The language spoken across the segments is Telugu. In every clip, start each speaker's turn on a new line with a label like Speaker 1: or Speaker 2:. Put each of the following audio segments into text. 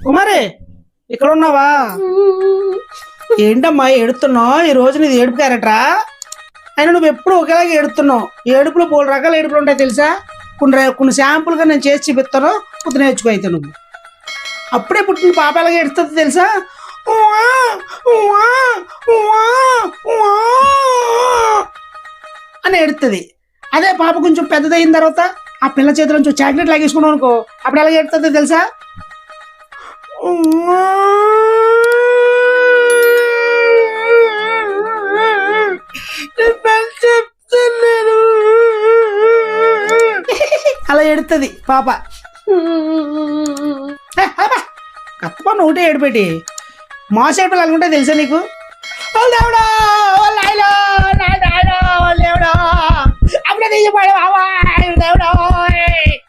Speaker 1: కుమారి ఇక్కడ ఉన్నావా? ఏంటమ్మా ఏడుతున్నావు? ఈ రోజు నీది ఏడుపు క్యారెక్టరా? అయినా నువ్వు ఎప్పుడు ఒకేలాగా ఏడుతున్నావు. ఏడుపులో 3 రకాల ఏడుపులు ఉంటాయి తెలుసా? కొన్ని శాంపుల్గా నేను చేసి చూపిస్తాను, కొద్ది నేర్చుకో. అయితే నువ్వు అప్పుడే పుట్టిన పాప ఎలాగ ఏడుస్తుంది తెలుసా? అని ఏడుతుంది. అదే పాప కొంచెం పెద్దదయిన తర్వాత ఆ పిల్ల చేతిలో నుంచి చాక్లెట్ లాగేసుకున్నావు అనుకో, అప్పుడు ఎలాగ ఏడుతుంది తెలుసా? అలా ఏడుతుంది పాప. కప్ప ఒకటే ఏడుపెట్టి మాస్ ఏడుపులు అనుకుంటే తెలుసా నీకు?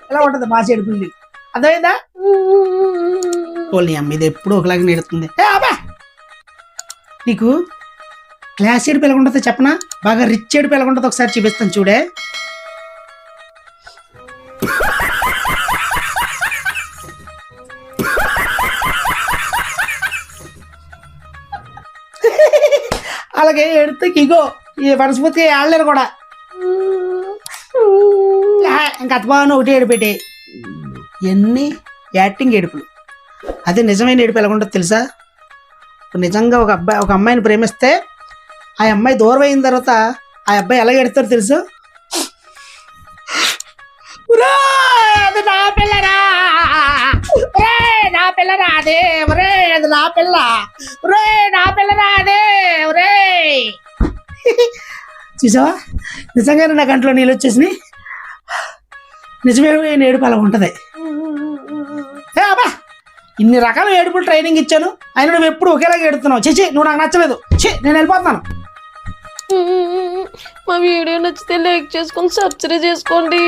Speaker 1: ఎలా ఉంటది మాస్ ఏడుపుల్ని? అర్థమైందా? అమ్మ ఇది ఎప్పుడు ఒకలాగా నేడుతుంది. నీకు క్లాస్ ఏడుపు ఎలా ఉంటుందో చెప్పనా? బాగా రిచ్ ఏడుపు ఎలా ఉంటుందో ఒకసారి చూపిస్తాను చూడే. అలాగే ఏడితే ఇగో ఈ మనస్ఫూర్తిగా ఏడలేరు కూడా. ఇంకా అత్తబాను ఒకటి ఏడుపెట్టి ఎన్ని యాక్టింగ్ ఏడుపులు. అదే నిజమైన ఏడుపు ఎలా ఉంటుందో తెలుసా? నిజంగా ఒక అమ్మాయిని ప్రేమిస్తే ఆ అమ్మాయి దూరం అయిన తర్వాత ఆ అబ్బాయి ఎలా ఏడుతారో తెలుసు? అది నా పిల్లరా, నా పిల్లరా అదే, ఒరే అది నా పిల్ల, ఒరే నా పిల్లరా అదే, ఒరే. చూసావా నిజంగానే నా కంట్లో నీళ్ళు వచ్చేసినాయి. నిజమైన ఏడుపు అలా ఉంటది. అబ్బా ఇన్ని రకాల ఏడుపులు ట్రైనింగ్ ఇచ్చాను, అయినా నువ్వు ఎప్పుడు ఒకేలాగా ఏడుతున్నావు. చేసి నువ్వు నాకు నచ్చలేదు, నేను వెళ్ళిపోతున్నాను.
Speaker 2: మా వీడియో నచ్చితే లైక్ చేసుకొని సబ్స్క్రైబ్ చేసుకోండి.